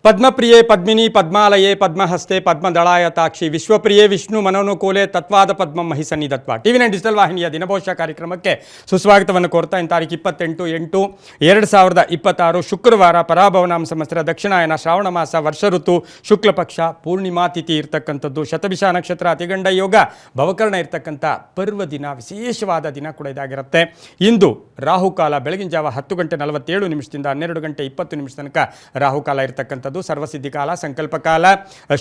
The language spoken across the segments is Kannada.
ಪದ್ಮಪ್ರಿಯೆ ಪದ್ಮಿನಿ ಪದ್ಮಾಲಯೇ ಪದ್ಮಹಸ್ತೆ ಪದ್ಮದಳಾಯತಾಕ್ಷಿ ವಿಶ್ವಪ್ರಿಯೆ ವಿಷ್ಣು ಮನೋನುಕೂಲೆ ತತ್ವಾದ ಪದ್ಮ ಮಹಿಸನ್ನಿಧತ್ವ ಟಿವಿ9 ಡಿಜಿಟಲ್ ವಾಹಿನಿಯ ದಿನಭವಿಷ್ಯ ಕಾರ್ಯಕ್ರಮಕ್ಕೆ ಸುಸ್ವಾಗತವನ್ನು ಕೋರ್ತಾ ಇನ್ನು ತಾರೀಕು 28/8/2026 ಶುಕ್ರವಾರ ಪರಾಭವನಾಮ ಸಂವತ್ಸರ ದಕ್ಷಿಣಾಯನ ಶ್ರಾವಣ ಮಾಸ ವರ್ಷ ಋತು ಶುಕ್ಲ ಪಕ್ಷ ಪೂರ್ಣಿಮಾ ತಿಥಿ ಇರ್ತಕ್ಕಂಥದ್ದು ಶತಭಿಷ ನಕ್ಷತ್ರ ಅತಿಗಂಡ ಯೋಗ ಭವಕರ್ಣ ಇರ್ತಕ್ಕಂಥ ಪರ್ವ ದಿನ ವಿಶೇಷವಾದ ದಿನ ಕೂಡ ಇದಾಗಿರುತ್ತೆ. ಇಂದು ರಾಹುಕಾಲ ಬೆಳಗಿನ ಜಾವ 10:47 12:20 ತನಕ ರಾಹುಕಾಲ ಇರ್ತಕ್ಕಂಥ ಸರ್ವಸಿದ್ಧಿ ಕಾಲ ಸಂಕಲ್ಪ ಕಾಲ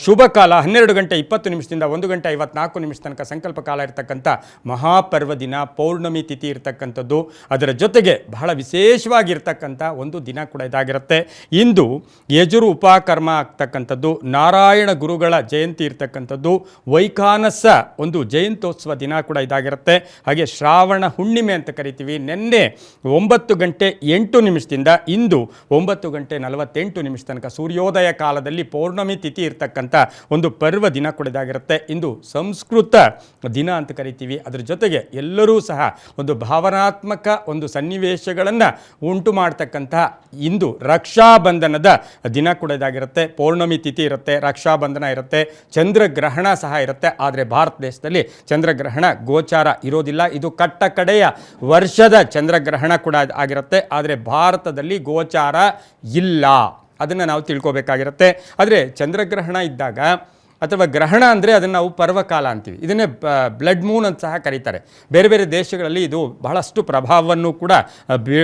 ಶುಭ ಕಾಲ 12:20 1:54 ತನಕ ಸಂಕಲ್ಪ ಕಾಲ ಇರತಕ್ಕಂಥ ಮಹಾಪರ್ವ ದಿನ ಪೌರ್ಣಮಿ ತಿಥಿ ಇರತಕ್ಕಂಥದ್ದು. ಅದರ ಜೊತೆಗೆ ಬಹಳ ವಿಶೇಷವಾಗಿರ್ತಕ್ಕಂಥ ಒಂದು ದಿನ ಕೂಡ ಇದಾಗಿರುತ್ತೆ. ಇಂದು ಯಜುರು ಉಪಕರ್ಮ ಆಗ್ತಕ್ಕಂಥದ್ದು, ನಾರಾಯಣ ಗುರುಗಳ ಜಯಂತಿ ಇರ್ತಕ್ಕಂಥದ್ದು, ವೈಖಾನಸ ಒಂದು ಜಯಂತ್ಯೋತ್ಸವ ದಿನ ಕೂಡ ಇದಾಗಿರುತ್ತೆ. ಹಾಗೆ ಶ್ರಾವಣ ಹುಣ್ಣಿಮೆ ಅಂತ ಕರಿತೀವಿ. ನಿನ್ನೆ 9:08 ಇಂದು 9:48 ತನಕ ಸೂರ್ಯೋದಯ ಕಾಲದಲ್ಲಿ ಪೌರ್ಣಮಿ ತಿಥಿ ಇರ್ತಕ್ಕಂಥ ಒಂದು ಪರ್ವ ದಿನ ಕೂಡ ಇದಾಗಿರುತ್ತೆ. ಇಂದು ಸಂಸ್ಕೃತ ದಿನ ಅಂತ ಕರಿತೀವಿ. ಅದರ ಜೊತೆಗೆ ಎಲ್ಲರೂ ಸಹ ಒಂದು ಭಾವನಾತ್ಮಕ ಒಂದು ಸನ್ನಿವೇಶಗಳನ್ನು ಉಂಟು ಮಾಡ್ತಕ್ಕಂಥ ಇಂದು ರಕ್ಷಾಬಂಧನದ ದಿನ ಕೂಡ ಇದಾಗಿರುತ್ತೆ. ಪೌರ್ಣಮಿ ತಿಥಿ ಇರುತ್ತೆ, ರಕ್ಷಾಬಂಧನ ಇರುತ್ತೆ, ಚಂದ್ರಗ್ರಹಣ ಸಹ ಇರುತ್ತೆ. ಆದರೆ ಭಾರತ ದೇಶದಲ್ಲಿ ಚಂದ್ರಗ್ರಹಣ ಗೋಚಾರ ಇರೋದಿಲ್ಲ. ಇದು ಕಟ್ಟ ಕಡೆಯ ವರ್ಷದ ಚಂದ್ರಗ್ರಹಣ ಕೂಡ ಆಗಿರುತ್ತೆ. ಆದರೆ ಭಾರತದಲ್ಲಿ ಗೋಚಾರ ಇಲ್ಲ, ಅದನ್ನು ನಾವು ತಿಳ್ಕೊಬೇಕಾಗಿರುತ್ತೆ. ಆದರೆ ಚಂದ್ರಗ್ರಹಣ ಇದ್ದಾಗ ಅಥವಾ ಗ್ರಹಣ ಅಂದರೆ ಅದನ್ನು ನಾವು ಪರ್ವಕಾಲ ಅಂತೀವಿ. ಇದನ್ನೇ ಬ್ಲಡ್ ಮೂನ್ ಅಂತ ಸಹ ಕರೀತಾರೆ. ಬೇರೆ ಬೇರೆ ದೇಶಗಳಲ್ಲಿ ಇದು ಬಹಳಷ್ಟು ಪ್ರಭಾವವನ್ನು ಕೂಡ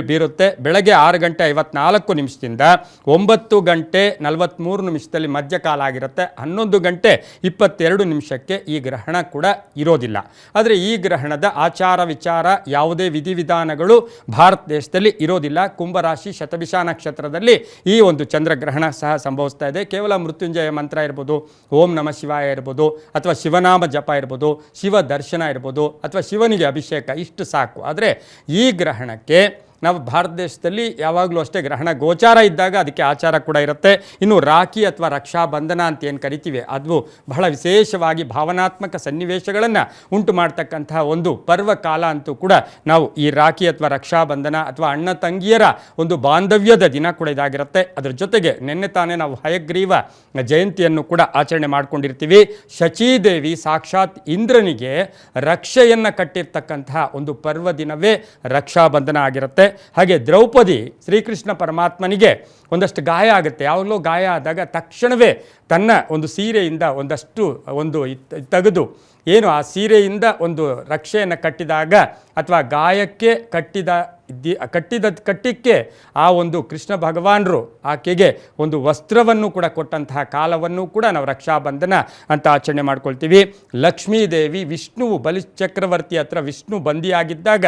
ಬೀರುತ್ತೆ. ಬೆಳಗ್ಗೆ 6:54 9:43 ಮಧ್ಯಕಾಲ ಆಗಿರುತ್ತೆ. 11:22 ಈ ಗ್ರಹಣ ಕೂಡ ಇರೋದಿಲ್ಲ. ಆದರೆ ಈ ಗ್ರಹಣದ ಆಚಾರ ವಿಚಾರ ಯಾವುದೇ ವಿಧಿವಿಧಾನಗಳು ಭಾರತ ದೇಶದಲ್ಲಿ ಇರೋದಿಲ್ಲ. ಕುಂಭರಾಶಿ ಶತಭಿಷ ನಕ್ಷತ್ರದಲ್ಲಿ ಈ ಒಂದು ಚಂದ್ರಗ್ರಹಣ ಸಹ ಸಂಭವಿಸ್ತಾ ಇದೆ. ಕೇವಲ ಮೃತ್ಯುಂಜಯ ಮಂತ್ರ ಇರ್ಬೋದು, ಓಂ ನಮ ಶಿವಾಯ ಇರ್ಬೋದು, ಅಥವಾ ಶಿವನಾಮ ಜಪ ಇರ್ಬೋದು, ಶಿವ ದರ್ಶನ ಇರ್ಬೋದು, ಅಥವಾ ಶಿವನಿಗೆ ಅಭಿಷೇಕ, ಇಷ್ಟು ಸಾಕು. ಆದರೆ ಈ ಗ್ರಹಣಕ್ಕೆ ನಾವು ಭಾರತ ದೇಶದಲ್ಲಿ ಯಾವಾಗಲೂ ಅಷ್ಟೇ ಗ್ರಹಣ ಗೋಚಾರ ಇದ್ದಾಗ ಅದಕ್ಕೆ ಆಚಾರ ಕೂಡ ಇರುತ್ತೆ. ಇನ್ನು ರಾಖಿ ಅಥವಾ ರಕ್ಷಾಬಂಧನ ಅಂತ ಏನು ಕರಿತೀವಿ, ಅದು ಬಹಳ ವಿಶೇಷವಾಗಿ ಭಾವನಾತ್ಮಕ ಸನ್ನಿವೇಶಗಳನ್ನು ಉಂಟು ಮಾಡ್ತಕ್ಕಂತಹ ಒಂದು ಪರ್ವ ಕಾಲ ಅಂತೂ ಕೂಡ ನಾವು ಈ ರಾಖಿ ಅಥವಾ ರಕ್ಷಾಬಂಧನ ಅಥವಾ ಅಣ್ಣ ತಂಗಿಯರ ಒಂದು ಬಾಂಧವ್ಯದ ದಿನ ಕೂಡ ಇದಾಗಿರುತ್ತೆ. ಅದರ ಜೊತೆಗೆ ನಿನ್ನೆ ತಾನೇ ನಾವು ಹಯಗ್ರೀವ ಜಯಂತಿಯನ್ನು ಕೂಡ ಆಚರಣೆ ಮಾಡ್ಕೊಂಡಿರ್ತೀವಿ. ಶಚೀದೇವಿ ಸಾಕ್ಷಾತ್ ಇಂದ್ರನಿಗೆ ರಕ್ಷೆಯನ್ನು ಕಟ್ಟಿರ್ತಕ್ಕಂತಹ ಒಂದು ಪರ್ವ ದಿನವೇ ರಕ್ಷಾಬಂಧನ ಆಗಿರುತ್ತೆ. ಹಾಗೆ ದ್ರೌಪದಿ ಶ್ರೀಕೃಷ್ಣ ಪರಮಾತ್ಮನಿಗೆ ಒಂದಷ್ಟು ಗಾಯ ಆಗುತ್ತೆ. ಯಾವಾಗಲೂ ಗಾಯ ಆದಾಗ ತಕ್ಷಣವೇ ತನ್ನ ಒಂದು ಸೀರೆಯಿಂದ ಒಂದಷ್ಟು ತೆಗೆದು ಏನು ಆ ಸೀರೆಯಿಂದ ಒಂದು ರಕ್ಷೆಯನ್ನು ಕಟ್ಟಿದಾಗ ಅಥವಾ ಗಾಯಕ್ಕೆ ಕಟ್ಟಿಕ್ಕೆ ಆ ಒಂದು ಕೃಷ್ಣ ಭಗವಾನರು ಆಕೆಗೆ ಒಂದು ವಸ್ತ್ರವನ್ನು ಕೂಡ ಕೊಟ್ಟಂತಹ ಕಾಲವನ್ನು ಕೂಡ ನಾವು ರಕ್ಷಾಬಂಧನ ಅಂತ ಆಚರಣೆ ಮಾಡ್ಕೊಳ್ತೀವಿ. ಲಕ್ಷ್ಮೀದೇವಿ ವಿಷ್ಣುವು ಬಲಿಚಕ್ರವರ್ತಿ ಹತ್ರ ವಿಷ್ಣು ಬಂದಿಯಾಗಿದ್ದಾಗ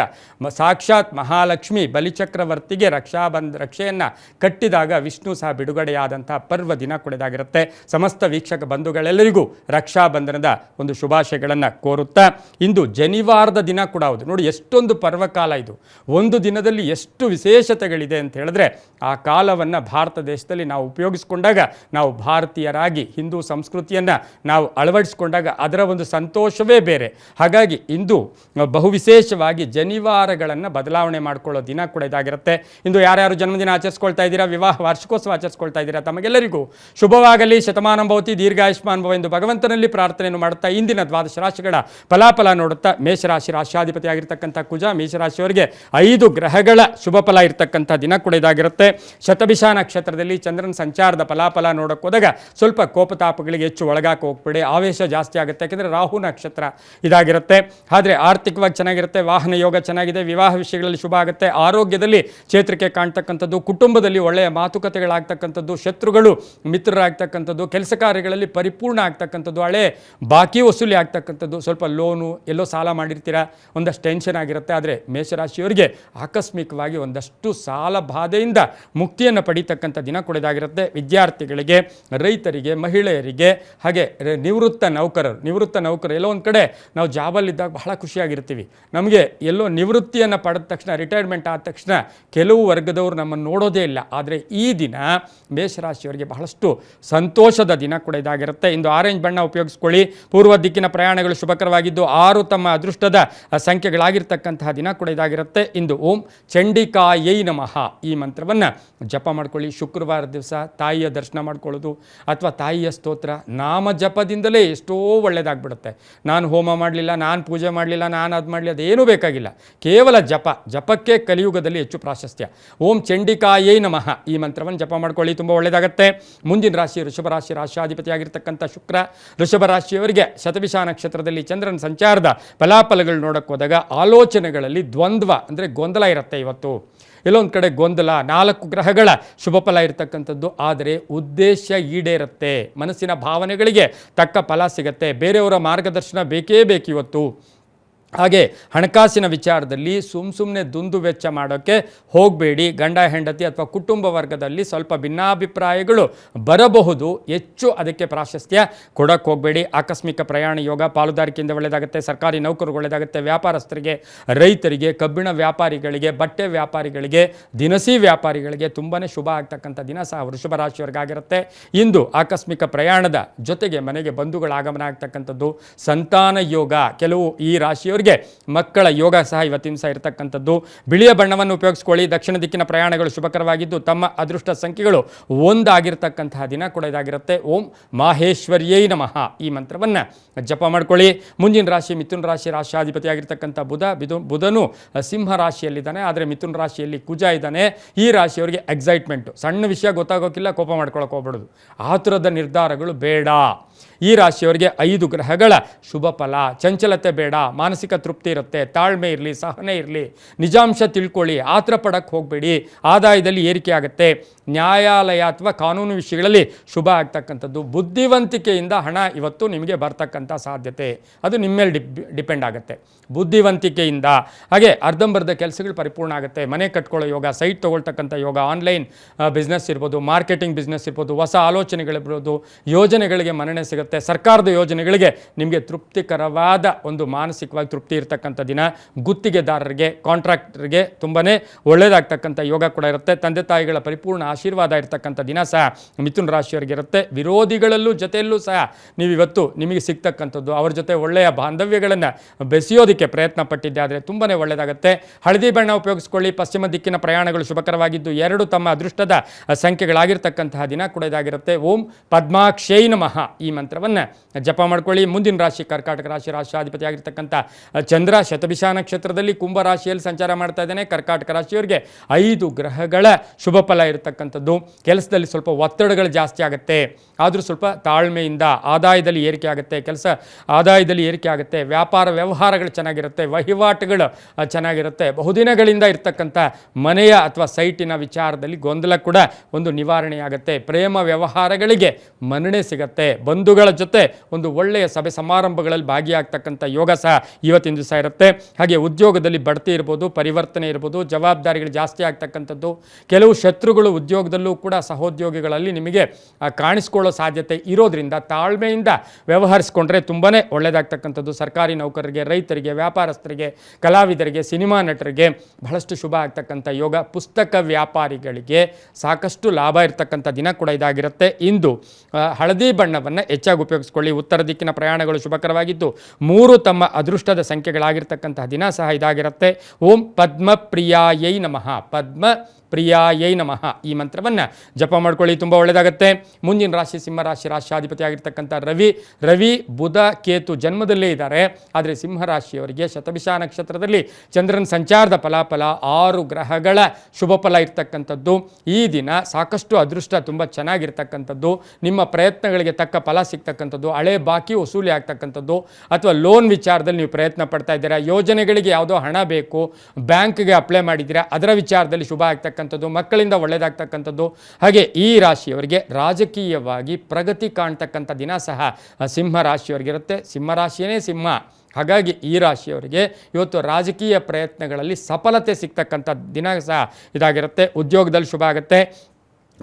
ಸಾಕ್ಷಾತ್ ಮಹಾಲಕ್ಷ್ಮಿ ಬಲಿಚಕ್ರವರ್ತಿಗೆ ರಕ್ಷೆಯನ್ನು ಕಟ್ಟಿದಾಗ ವಿಷ್ಣು ಸಹ ಬಿಡುಗಡೆಯಾದಂಥ ಪರ್ವ ದಿನ ಕೂಡದಾಗಿರುತ್ತೆ. ಸಮಸ್ತ ವೀಕ್ಷಕ ಬಂಧುಗಳೆಲ್ಲರಿಗೂ ರಕ್ಷಾಬಂಧನದ ಒಂದು ಶುಭಾಶಯಗಳನ್ನು ಕೋರುತ್ತಾ ಇಂದು ಜನಿವಾರದ ದಿನ ಕೂಡ ಹೌದು. ನೋಡಿ ಎಷ್ಟೊಂದು ಪರ್ವಕಾಲ ಇದು. ಒಂದು ದಿನದಲ್ಲಿ ಎಷ್ಟು ವಿಶೇಷತೆಗಳಿದೆ ಅಂತ ಹೇಳಿದ್ರೆ ಆ ಕಾಲವನ್ನು ಭಾರತ ದೇಶದಲ್ಲಿ ನಾವು ಉಪಯೋಗಿಸ್ಕೊಂಡಾಗ, ನಾವು ಭಾರತೀಯರಾಗಿ ಹಿಂದೂ ಸಂಸ್ಕೃತಿಯನ್ನು ನಾವು ಅಳವಡಿಸ್ಕೊಂಡಾಗ ಅದರ ಒಂದು ಸಂತೋಷವೇ ಬೇರೆ. ಹಾಗಾಗಿ ಇಂದು ಬಹು ವಿಶೇಷವಾಗಿ ಜನಿವಾರಗಳನ್ನು ಬದಲಾವಣೆ ಮಾಡಿಕೊಳ್ಳೋ ದಿನ ಕೂಡ ಇದಾಗಿರುತ್ತೆ. ಇಂದು ಯಾರ್ಯಾರು ಜನ್ಮದಿನ ಆಚರಿಸ್ಕೊಳ್ತಾ ಇದ್ದೀರಾ, ವಿವಾಹ ವಾರ್ಷಿಕೋತ್ಸವ ಆಚರಿಸ್ಕೊಳ್ತಾ ಇದ್ದೀರಾ, ತಮಗೆಲ್ಲರಿಗೂ ಶುಭವಾಗಲಿ, ಶತಮಾನಂ ಭವತಿ, ದೀರ್ಘಾಯುಷ್ಮಾನ್ ಭವ ಎಂದು ಭಗವಂತನಲ್ಲಿ ಪ್ರಾರ್ಥನೆಯನ್ನು ಮಾಡುತ್ತಾ ಇಂದಿನ ದ್ವಾದಶ ರಾಶಿಗಳ ಫಲಾಫಲ ನೋಡುತ್ತಾ ಮೇಷರಾಶಿ ರಾಶ್ಯಾಧಿಪತಿ ಆಗಿರ್ತಕ್ಕಂಥ ಕುಜ, ಮೇಷರಾಶಿಯವರಿಗೆ 5 ಗ್ರಹಗಳ ಶುಭ ಫಲ ಇರ್ತಕ್ಕಂಥ ದಿನ ಕೂಡ ಇದಾಗಿರುತ್ತೆ. ಶತಭಿಷ ನಕ್ಷತ್ರದಲ್ಲಿ ಚಂದ್ರನ ಸಂಚಾರದ ಫಲಾಫಲ ನೋಡೋಕೆ ಹೋದಾಗ ಸ್ವಲ್ಪ ಕೋಪತಾಪಗಳಿಗೆ ಹೆಚ್ಚು ಒಳಗಾಕ ಹೋಗ್ಬೇಡಿ, ಆವೇಶ ಜಾಸ್ತಿ ಆಗುತ್ತೆ. ಯಾಕೆಂದರೆ ರಾಹು ನಕ್ಷತ್ರ ಇದಾಗಿರುತ್ತೆ. ಆದರೆ ಆರ್ಥಿಕವಾಗಿ ಚೆನ್ನಾಗಿರುತ್ತೆ, ವಾಹನ ಯೋಗ ಚೆನ್ನಾಗಿದೆ, ವಿವಾಹ ವಿಷಯಗಳಲ್ಲಿ ಶುಭ ಆಗುತ್ತೆ, ಆರೋಗ್ಯದಲ್ಲಿ ಚೇತರಿಕೆ ಕಾಣ್ತಕ್ಕಂಥದ್ದು, ಕುಟುಂಬದಲ್ಲಿ ಒಳ್ಳೆಯ ಮಾತುಕತೆಗಳಾಗ್ತಕ್ಕಂಥದ್ದು, ಶತ್ರುಗಳು ಮಿತ್ರರಾಗ್ತಕ್ಕಂಥದ್ದು, ಕೆಲಸ ಕಾರ್ಯಗಳಲ್ಲಿ ಪರಿಪೂರ್ಣ ಆಗ್ತಕ್ಕಂಥದ್ದು, ಹಳೆ ಬಾಕಿ ವಸೂಲಿ ಆಗ್ತಕ್ಕಂಥದ್ದು, ಸ್ವಲ್ಪ ಲೋನು ಎಲ್ಲೋ ಸಾಲ ಮಾಡಿರ್ತೀರ, ಒಂದಷ್ಟು ಟೆನ್ಷನ್ ಆಗಿರುತ್ತೆ. ಆದರೆ ಮೇಷರಾಶಿಯವರಿಗೆ ಆಕಸ್ಮಿಕವಾಗಿ ಒಂದಷ್ಟು ಸಾಲ ಬಾಧೆಯಿಂದ ಮುಕ್ತಿಯನ್ನು ಪಡೀತಕ್ಕಂಥ ದಿನ ಕೂಡದಾಗಿರುತ್ತೆ. ವಿದ್ಯಾರ್ಥಿಗಳಿಗೆ, ರೈತರಿಗೆ, ಮಹಿಳೆಯರಿಗೆ, ಹಾಗೆ ನಿವೃತ್ತ ನೌಕರರು ಎಲ್ಲೋ ಒಂದು ಕಡೆ ನಾವು ಜಾಬಲ್ಲಿದ್ದಾಗ ಬಹಳ ಖುಷಿಯಾಗಿರ್ತೀವಿ. ನಮಗೆ ಎಲ್ಲೋ ನಿವೃತ್ತಿಯನ್ನು ಪಡೆದ ತಕ್ಷಣ, ರಿಟೈರ್ಮೆಂಟ್ ಆದ ತಕ್ಷಣ ಕೆಲವು ವರ್ಗದವರು ನಮ್ಮನ್ನು ನೋಡೋದೇ ಇಲ್ಲ. ಆದರೆ ಈ ದಿನ ಮೇಷರಾಶಿಯವರಿಗೆ ಬಹಳಷ್ಟು ಸಂತೋಷ ಸಂತೋಷದ ದಿನ ಕೂಡ ಇದಾಗಿರುತ್ತೆ. ಇಂದು ಆರೆಂಜ್ ಬಣ್ಣ ಉಪಯೋಗಿಸ್ಕೊಳ್ಳಿ. ಪೂರ್ವ ದಿಕ್ಕಿನ ಪ್ರಯಾಣಗಳು ಶುಭಕರವಾಗಿದ್ದು 6 ತಮ್ಮ ಅದೃಷ್ಟದ ಸಂಖ್ಯೆಗಳಾಗಿರ್ತಕ್ಕಂತಹ ದಿನ ಕೂಡ ಇದಾಗಿರುತ್ತೆ. ಇಂದು ಓಂ ಚಂಡಿಕಾಯೈ ನಮಃ ಈ ಮಂತ್ರವನ್ನು ಜಪ ಮಾಡ್ಕೊಳ್ಳಿ. ಶುಕ್ರವಾರ ದಿವಸ ತಾಯಿಯ ದರ್ಶನ ಮಾಡ್ಕೊಳ್ಳೋದು ಅಥವಾ ತಾಯಿಯ ಸ್ತೋತ್ರ ನಾಮ ಜಪದಿಂದಲೇ ಎಷ್ಟೋ ಒಳ್ಳೆಯದಾಗ್ಬಿಡುತ್ತೆ. ನಾನು ಹೋಮ ಮಾಡಲಿಲ್ಲ, ನಾನು ಪೂಜೆ ಮಾಡಲಿಲ್ಲ, ನಾನು ಅದು ಮಾಡಲಿ, ಅದೇನೂ ಬೇಕಾಗಿಲ್ಲ. ಕೇವಲ ಜಪಕ್ಕೆ ಕಲಿಯುಗದಲ್ಲಿ ಹೆಚ್ಚು ಪ್ರಾಶಸ್ತ್ಯ. ಓಂ ಚಂಡಿಕಾಯೈ ನಮಃ ಈ ಮಂತ್ರವನ್ನು ಜಪ ಮಾಡ್ಕೊಳ್ಳಿ, ತುಂಬ ಒಳ್ಳೆಯದಾಗುತ್ತೆ. ಮುಂದಿನ ರಾಶಿ ವೃಷಭ ರಾಶಿ. ರಾಶಿಯಾಧಿಪತಿಯಾಗಿರ್ತಕ್ಕಂಥ ಶುಕ್ರ ವೃಷಭ ರಾಶಿಯವರಿಗೆ ಶತಭಿಷ ನಕ್ಷತ್ರದಲ್ಲಿ ಚಂದ್ರನ ಸಂಚಾರದ ಫಲಾಫಲಗಳು ನೋಡಕ್ಕೆ ಹೋದಾಗ ಆಲೋಚನೆಗಳಲ್ಲಿ ದ್ವಂದ್ವ ಅಂದರೆ ಗೊಂದಲ ಇರುತ್ತೆ. ಇವತ್ತು ಎಲ್ಲೊಂದು ಕಡೆ ಗೊಂದಲ, 4 ಗ್ರಹಗಳ ಶುಭ ಫಲ ಇರತಕ್ಕಂಥದ್ದು, ಆದರೆ ಉದ್ದೇಶ ಈಡೇರುತ್ತೆ. ಮನಸ್ಸಿನ ಭಾವನೆಗಳಿಗೆ ತಕ್ಕ ಫಲ ಸಿಗುತ್ತೆ. ಬೇರೆಯವರ ಮಾರ್ಗದರ್ಶನ ಬೇಕೇ ಬೇಕು ಇವತ್ತು. ಹಾಗೆ ಹಣಕಾಸಿನ ವಿಚಾರದಲ್ಲಿ ಸುಮ್ಮನೆ ದುಂದು ವೆಚ್ಚ ಮಾಡೋಕ್ಕೆ ಹೋಗಬೇಡಿ. ಗಂಡ ಹೆಂಡತಿ ಅಥವಾ ಕುಟುಂಬ ವರ್ಗದಲ್ಲಿ ಸ್ವಲ್ಪ ಭಿನ್ನಾಭಿಪ್ರಾಯಗಳು ಬರಬಹುದು, ಹೆಚ್ಚು ಅದಕ್ಕೆ ಪ್ರಾಶಸ್ತ್ಯ ಕೊಡೋಕ್ಕೆ ಹೋಗಬೇಡಿ. ಆಕಸ್ಮಿಕ ಪ್ರಯಾಣ ಯೋಗ, ಪಾಲುದಾರಿಕೆಯಿಂದ ಒಳ್ಳೆಯದಾಗುತ್ತೆ. ಸರ್ಕಾರಿ ನೌಕರರು ಒಳ್ಳೆಯದಾಗುತ್ತೆ. ವ್ಯಾಪಾರಸ್ಥರಿಗೆ, ರೈತರಿಗೆ, ಕಬ್ಬಿಣ ವ್ಯಾಪಾರಿಗಳಿಗೆ, ಬಟ್ಟೆ ವ್ಯಾಪಾರಿಗಳಿಗೆ, ದಿನಸಿ ವ್ಯಾಪಾರಿಗಳಿಗೆ ತುಂಬಾ ಶುಭ ಆಗ್ತಕ್ಕಂಥ ದಿನ ಸಹ ವೃಷಭ ರಾಶಿಯವರಿಗಾಗಿರುತ್ತೆ. ಇಂದು ಆಕಸ್ಮಿಕ ಪ್ರಯಾಣದ ಜೊತೆಗೆ ಮನೆಗೆ ಬಂಧುಗಳ ಆಗಮನ ಆಗ್ತಕ್ಕಂಥದ್ದು, ಸಂತಾನ ಯೋಗ, ಕೆಲವು ಈ ರಾಶಿಯವರಿಗೆ ಮಕ್ಕಳ ಯೋಗ ಸಹ ಇವತ್ತಿನ ಸಹ ಇರತಕ್ಕಂಥದ್ದು. ಬಿಳಿಯ ಬಣ್ಣವನ್ನು ಉಪಯೋಗಿಸ್ಕೊಳ್ಳಿ. ದಕ್ಷಿಣ ದಿಕ್ಕಿನ ಪ್ರಯಾಣಗಳು ಶುಭಕರವಾಗಿದ್ದು ತಮ್ಮ ಅದೃಷ್ಟ ಸಂಖ್ಯೆಗಳು 1 ಆಗಿರತಕ್ಕಂತಹ ದಿನ ಕೂಡ ಇದಾಗಿರುತ್ತೆ. ಓಂ ಮಾಹೇಶ್ವರ್ಯೈ ನಮಃ ಈ ಮಂತ್ರವನ್ನು ಜಪ ಮಾಡ್ಕೊಳ್ಳಿ. ಮುಂದಿನ ರಾಶಿ ಮಿಥುನ ರಾಶಿ. ರಾಶಿಯಾಧಿಪತಿಯಾಗಿರ್ತಕ್ಕಂಥ ಬುಧನು ಸಿಂಹ ರಾಶಿಯಲ್ಲಿದ್ದಾನೆ, ಆದರೆ ಮಿಥುನ ರಾಶಿಯಲ್ಲಿ ಕುಜ ಇದ್ದಾನೆ. ಈ ರಾಶಿಯವರಿಗೆ ಎಕ್ಸೈಟ್ಮೆಂಟು, ಸಣ್ಣ ವಿಷಯ ಗೊತ್ತಾಗೋಕ್ಕಿಲ್ಲ, ಕೋಪ ಮಾಡ್ಕೊಳಕ್ಕೆ ಹೋಗ್ಬಿಡೋದು, ಆತುರದ ನಿರ್ಧಾರಗಳು ಬೇಡ. ಈ ರಾಶಿಯವರಿಗೆ 5 ಗ್ರಹಗಳ ಶುಭ ಫಲ. ಚಂಚಲತೆ ಬೇಡ, ಮಾನಸಿಕ ತೃಪ್ತಿ ಇರುತ್ತೆ. ತಾಳ್ಮೆ ಇರಲಿ, ಸಹನೆ ಇರಲಿ, ನಿಜಾಂಶ ತಿಳ್ಕೊಳ್ಳಿ, ಆತರ ಪಡಕ್ಕೆ ಹೋಗಬೇಡಿ. ಆದಾಯದಲ್ಲಿ ಏರಿಕೆ ಆಗುತ್ತೆ. ನ್ಯಾಯಾಲಯ ಅಥವಾ ಕಾನೂನು ವಿಷಯಗಳಲ್ಲಿ ಶುಭ ಆಗ್ತಕ್ಕಂಥದ್ದು. ಬುದ್ಧಿವಂತಿಕೆಯಿಂದ ಹಣ ಇವತ್ತು ನಿಮಗೆ ಬರ್ತಕ್ಕಂಥ ಸಾಧ್ಯತೆ, ಅದು ನಿಮ್ಮ ಮೇಲೆ ಡಿಪೆಂಡ್ ಆಗುತ್ತೆ. ಬುದ್ಧಿವಂತಿಕೆಯಿಂದ ಹಾಗೆ ಅರ್ಧಂಬರ್ಧ ಕೆಲಸಗಳು ಪರಿಪೂರ್ಣ ಆಗುತ್ತೆ. ಮನೆ ಕಟ್ಕೊಳ್ಳೋ ಯೋಗ, ಸೈಟ್ ತೊಗೊಳ್ತಕ್ಕಂಥ ಯೋಗ, ಆನ್ಲೈನ್ ಬಿಸ್ನೆಸ್ ಇರ್ಬೋದು, ಮಾರ್ಕೆಟಿಂಗ್ ಬಿಸ್ನೆಸ್ ಇರ್ಬೋದು, ಹೊಸ ಆಲೋಚನೆಗಳಿರ್ಬೋದು, ಯೋಜನೆಗಳಿಗೆ ಮನ್ನಣೆ ಸಿಗುತ್ತೆ. ಸರ್ಕಾರದ ಯೋಜನೆಗಳಿಗೆ ನಿಮಗೆ ತೃಪ್ತಿಕರವಾದ ಒಂದು ಮಾನಸಿಕವಾಗಿ ತೃಪ್ತಿ ಇರತಕ್ಕಂಥ ದಿನ. ಗುತ್ತಿಗೆದಾರರಿಗೆ, ಕಾಂಟ್ರಾಕ್ಟರ್ಗೆ ತುಂಬಾ ಒಳ್ಳೆಯದಾಗ್ತಕ್ಕಂಥ ಯೋಗ ಕೂಡ ಇರುತ್ತೆ. ತಂದೆ ತಾಯಿಗಳ ಪರಿಪೂರ್ಣ ಆಶೀರ್ವಾದ ಇರತಕ್ಕಂಥ ದಿನ ಸಹ ಮಿಥುನ ರಾಶಿಯವರಿಗೆ ಇರುತ್ತೆ. ವಿರೋಧಿಗಳಲ್ಲೂ ಜೊತೆಯಲ್ಲೂ ಸಹ ನೀವು ಇವತ್ತು ನಿಮಗೆ ಸಿಗ್ತಕ್ಕಂಥದ್ದು, ಅವ್ರ ಜೊತೆ ಒಳ್ಳೆಯ ಬಾಂಧವ್ಯಗಳನ್ನು ಬೆಸೆಯೋದಕ್ಕೆ ಪ್ರಯತ್ನ ಪಟ್ಟಿದ್ದೆ ಆದರೆ ತುಂಬಾ ಒಳ್ಳೆಯದಾಗುತ್ತೆ. ಹಳದಿ ಬಣ್ಣ ಉಪಯೋಗಿಸ್ಕೊಳ್ಳಿ. ಪಶ್ಚಿಮ ದಿಕ್ಕಿನ ಪ್ರಯಾಣಗಳು ಶುಭಕರವಾಗಿದ್ದು 2 ತಮ್ಮ ಅದೃಷ್ಟದ ಸಂಖ್ಯೆಗಳಾಗಿರ್ತಕ್ಕಂತಹ ದಿನ ಕೂಡ ಇದಾಗಿರುತ್ತೆ. ಓಂ ಪದ್ಮಾಕ್ಷೈ ನಮಃ ಈ ಮಂತ್ರವನ್ನು ಜಪ ಮಾಡ್ಕೊಳ್ಳಿ. ಮುಂದಿನ ರಾಶಿ ಕರ್ಕಾಟಕ ರಾಶಿ. ರಾಶಿಯಾಧಿಪತಿಯಾಗಿರ್ತಕ್ಕಂಥ ಚಂದ್ರ ಶತಭಿಷ ನಕ್ಷತ್ರದಲ್ಲಿ ಕುಂಭ ರಾಶಿಯಲ್ಲಿ ಸಂಚಾರ ಮಾಡ್ತಾ ಇದ್ದಾನೆ. ಕರ್ಕಾಟಕ ರಾಶಿಯವರಿಗೆ 5 ಗ್ರಹಗಳ ಶುಭ ಫಲ ಇರತಕ್ಕಂಥದ್ದು. ಕೆಲಸದಲ್ಲಿ ಸ್ವಲ್ಪ ಒತ್ತಡಗಳು ಜಾಸ್ತಿ ಆಗುತ್ತೆ, ಆದರೂ ಸ್ವಲ್ಪ ತಾಳ್ಮೆಯಿಂದ ಆದಾಯದಲ್ಲಿ ಏರಿಕೆ ಆಗುತ್ತೆ. ಆದಾಯದಲ್ಲಿ ಏರಿಕೆ ಆಗುತ್ತೆ. ವ್ಯಾಪಾರ ವ್ಯವಹಾರಗಳು ಚೆನ್ನಾಗಿರುತ್ತೆ. ವಹಿವಾಟುಗಳು ಚೆನ್ನಾಗಿರುತ್ತೆ. ಬಹುದಿನಗಳಿಂದ ಇರ್ತಕ್ಕಂಥ ಮನೆಯ ಅಥವಾ ಸೈಟಿನ ವಿಚಾರದಲ್ಲಿ ಗೊಂದಲ ಕೂಡ ಒಂದು ನಿವಾರಣೆಯಾಗುತ್ತೆ. ಪ್ರೇಮ ವ್ಯವಹಾರಗಳಿಗೆ ಮನ್ನಣೆ ಸಿಗುತ್ತೆ. ಬಂಧುಗಳ ಜೊತೆ ಒಂದು ಒಳ್ಳೆಯ ಸಭೆ ಸಮಾರಂಭಗಳಲ್ಲಿ ಭಾಗಿಯಾಗ್ತಕ್ಕಂಥ ಯೋಗ ಸಹ ಇವತ್ತಿನ ದಿವಸ ಇರುತ್ತೆ. ಹಾಗೆ ಉದ್ಯೋಗದಲ್ಲಿ ಬಡ್ತಿ ಇರ್ಬೋದು, ಪರಿವರ್ತನೆ ಇರ್ಬೋದು, ಜವಾಬ್ದಾರಿಗಳು ಜಾಸ್ತಿ ಆಗ್ತಕ್ಕಂಥದ್ದು. ಕೆಲವು ಶತ್ರುಗಳು ಉದ್ಯೋಗದಲ್ಲೂ ಕೂಡ ಸಹೋದ್ಯೋಗಿಗಳಲ್ಲಿ ನಿಮಗೆ ಕಾಣಿಸ್ಕೊಳ್ಳೋ ಸಾಧ್ಯತೆ ಇರೋದ್ರಿಂದ ತಾಳ್ಮೆಯಿಂದ ವ್ಯವಹರಿಸ್ಕೊಂಡ್ರೆ ತುಂಬಾ ಒಳ್ಳೆಯದಾಗ್ತಕ್ಕಂಥದ್ದು. ಸರ್ಕಾರಿ ನೌಕರರಿಗೆ, ರೈತರಿಗೆ, ವ್ಯಾಪಾರಸ್ಥರಿಗೆ, ಕಲಾವಿದರಿಗೆ, ಸಿನಿಮಾ ನಟರಿಗೆ ಬಹಳಷ್ಟು ಶುಭ ಆಗ್ತಕ್ಕಂಥ ಯೋಗ. ಪುಸ್ತಕ ವ್ಯಾಪಾರಿಗಳಿಗೆ ಸಾಕಷ್ಟು ಲಾಭ ಇರ್ತಕ್ಕಂಥ ದಿನ ಕೂಡ ಇದಾಗಿರುತ್ತೆ. ಇಂದು ಹಳದಿ ಬಣ್ಣವನ್ನು ಹೆಚ್ಚಾಗಿ ಉಪಯೋಗಿಸ್ಕೊಳ್ಳಿ. ಉತ್ತರ ದಿಕ್ಕಿನ ಪ್ರಯಾಣಗಳು ಶುಭಕರವಾಗಿದ್ದು 3 ತಮ್ಮ ಅದೃಷ್ಟದ ಸಂಖ್ಯೆಗಳಾಗಿರ್ತಕ್ಕಂತಹ ದಿನ ಸಹ ಇದಾಗಿರುತ್ತೆ. ಓಂ ಪದ್ಮಪ್ರಿಯಾಯೈ ನಮಃ ಪ್ರಿಯಾಯೈ ನಮಃ ಈ ಮಂತ್ರವನ್ನು ಜಪ ಮಾಡ್ಕೊಳ್ಳಿ, ತುಂಬ ಒಳ್ಳೆಯದಾಗುತ್ತೆ. ಮುಂದಿನ ರಾಶಿ ಸಿಂಹರಾಶಿ. ರಾಶಿಯಾಧಿಪತಿಯಾಗಿರ್ತಕ್ಕಂಥ ರವಿ ಬುಧ ಕೇತು ಜನ್ಮದಲ್ಲೇ ಇದ್ದಾರೆ, ಆದರೆ ಸಿಂಹರಾಶಿಯವರಿಗೆ ಶತಭಿಷ ನಕ್ಷತ್ರದಲ್ಲಿ ಚಂದ್ರನ ಸಂಚಾರದ ಫಲಾಫಲ 6 ಗ್ರಹಗಳ ಶುಭ ಫಲ ಇರ್ತಕ್ಕಂಥದ್ದು. ಈ ದಿನ ಸಾಕಷ್ಟು ಅದೃಷ್ಟ ತುಂಬ ಚೆನ್ನಾಗಿರ್ತಕ್ಕಂಥದ್ದು. ನಿಮ್ಮ ಪ್ರಯತ್ನಗಳಿಗೆ ತಕ್ಕ ಫಲ ಸಿಗ್ತಕ್ಕಂಥದ್ದು. ಹಳೆ ಬಾಕಿ ವಸೂಲಿ ಆಗ್ತಕ್ಕಂಥದ್ದು ಅಥವಾ ಲೋನ್ ವಿಚಾರದಲ್ಲಿ ನೀವು ಪ್ರಯತ್ನ ಪಡ್ತಾ ಇದ್ದೀರಾ, ಯೋಜನೆಗಳಿಗೆ ಯಾವುದೋ ಹಣ ಬೇಕು, ಬ್ಯಾಂಕ್ಗೆ ಅಪ್ಲೈ ಮಾಡಿದ್ದೀರಾ, ಅದರ ವಿಚಾರದಲ್ಲಿ ಶುಭ ಆಗ್ತಕ್ಕಂಥದ್ದು. ಮಕ್ಕಳಿಂದ ಒಳ್ಳೆಯದಾಗ್ತಕ್ಕಂಥದ್ದು. ಹಾಗೆ ಈ ರಾಶಿಯವರಿಗೆ ರಾಜಕೀಯವಾಗಿ ಪ್ರಗತಿ ಕಾಣ್ತಕ್ಕಂಥ ದಿನ ಸಹ ಸಿಂಹ ರಾಶಿಯವರಿಗಿರುತ್ತೆ. ಸಿಂಹರಾಶಿಯೇ ಸಿಂಹ, ಹಾಗಾಗಿ ಈ ರಾಶಿಯವರಿಗೆ ಇವತ್ತು ರಾಜಕೀಯ ಪ್ರಯತ್ನಗಳಲ್ಲಿ ಸಫಲತೆ ಸಿಗ್ತಕ್ಕಂಥ ದಿನ ಸಹ ಇದಾಗಿರುತ್ತೆ. ಉದ್ಯೋಗದಲ್ಲಿ ಶುಭ ಆಗುತ್ತೆ.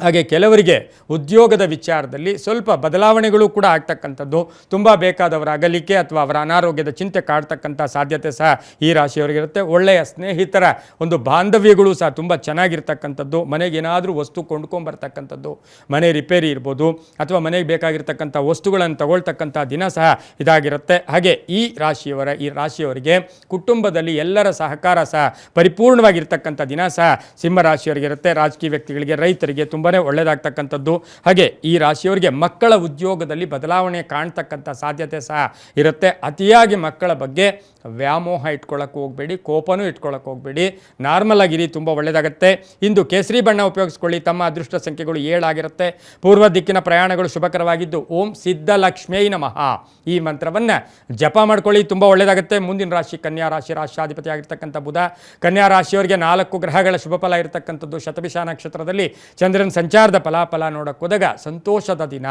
ಹಾಗೆ ಕೆಲವರಿಗೆ ಉದ್ಯೋಗದ ವಿಚಾರದಲ್ಲಿ ಸ್ವಲ್ಪ ಬದಲಾವಣೆಗಳು ಕೂಡ ಆಗ್ತಕ್ಕಂಥದ್ದು, ತುಂಬ ಬೇಕಾದವರ ಅಗಲಿಕೆ ಅಥವಾ ಅವರ ಅನಾರೋಗ್ಯದ ಚಿಂತೆ ಕಾಡ್ತಕ್ಕಂಥ ಸಾಧ್ಯತೆ ಸಹ ಈ ರಾಶಿಯವರಿಗಿರುತ್ತೆ. ಒಳ್ಳೆಯ ಸ್ನೇಹಿತರ ಒಂದು ಬಾಂಧವ್ಯಗಳು ಸಹ ತುಂಬ ಚೆನ್ನಾಗಿರ್ತಕ್ಕಂಥದ್ದು, ಮನೆಗೆ ಏನಾದರೂ ವಸ್ತು ಕೊಂಡ್ಕೊಂಬರ್ತಕ್ಕಂಥದ್ದು, ಮನೆ ರಿಪೇರಿ ಇರ್ಬೋದು ಅಥವಾ ಮನೆಗೆ ಬೇಕಾಗಿರ್ತಕ್ಕಂಥ ವಸ್ತುಗಳನ್ನು ತಗೊಳ್ತಕ್ಕಂಥ ದಿನ ಸಹ ಇದಾಗಿರುತ್ತೆ. ಹಾಗೆ ಈ ರಾಶಿಯವರಿಗೆ ಕುಟುಂಬದಲ್ಲಿ ಎಲ್ಲರ ಸಹಕಾರ ಸಹ ಪರಿಪೂರ್ಣವಾಗಿರ್ತಕ್ಕಂಥ ದಿನ ಸಹ ಸಿಂಹರಾಶಿಯವರಿಗಿರುತ್ತೆ. ರಾಜಕೀಯ ವ್ಯಕ್ತಿಗಳಿಗೆ, ರೈತರಿಗೆ ತುಂಬಾ ಒಳ್ಳೆಯದಾಗ್ತಕ್ಕಂಥದ್ದು. ಹಾಗೆ ಈ ರಾಶಿಯವರಿಗೆ ಮಕ್ಕಳ ಉದ್ಯೋಗದಲ್ಲಿ ಬದಲಾವಣೆ ಕಾಣ್ತಕ್ಕಂಥ ಸಾಧ್ಯತೆ ಸಹ ಇರುತ್ತೆ. ಅತಿಯಾಗಿ ಮಕ್ಕಳ ಬಗ್ಗೆ ವ್ಯಾಮೋಹ ಇಟ್ಕೊಳ್ಳೋಕೆ ಹೋಗಬೇಡಿ, ಕೋಪನೂ ಇಟ್ಕೊಳ್ಳೋಕೆ ಹೋಗಬೇಡಿ, ನಾರ್ಮಲ್ ಆಗಿರಿ, ತುಂಬ ಒಳ್ಳೆಯದಾಗುತ್ತೆ. ಇಂದು ಕೇಸರಿ ಬಣ್ಣ ಉಪಯೋಗಿಸ್ಕೊಳ್ಳಿ. ತಮ್ಮ ಅದೃಷ್ಟ ಸಂಖ್ಯೆಗಳು 7 ಆಗಿರುತ್ತೆ. ಪೂರ್ವ ದಿಕ್ಕಿನ ಪ್ರಯಾಣಗಳು ಶುಭಕರವಾಗಿದ್ದು ಓಂ ಸಿದ್ಧಲಕ್ಷ್ಮ್ಯೈ ನಮಃ ಈ ಮಂತ್ರವನ್ನು ಜಪ ಮಾಡ್ಕೊಳ್ಳಿ, ತುಂಬ ಒಳ್ಳೆಯದಾಗುತ್ತೆ. ಮುಂದಿನ ರಾಶಿ ಕನ್ಯಾ ರಾಶಿ, ರಾಶಿಯಾಧಿಪತಿ ಆಗಿರ್ತಕ್ಕಂಥ ಬುಧ. ಕನ್ಯಾ ರಾಶಿಯವರಿಗೆ 4 ಗ್ರಹಗಳ ಶುಭ ಫಲ ಇರತಕ್ಕಂಥದ್ದು. ಶತಭಿಷ ನಕ್ಷತ್ರದಲ್ಲಿ ಚಂದ್ರನ ಸಂಚಾರದ ಫಲಾಫಲ ನೋಡೋಕೆ ಹೋದಾಗ ಸಂತೋಷದ ದಿನ,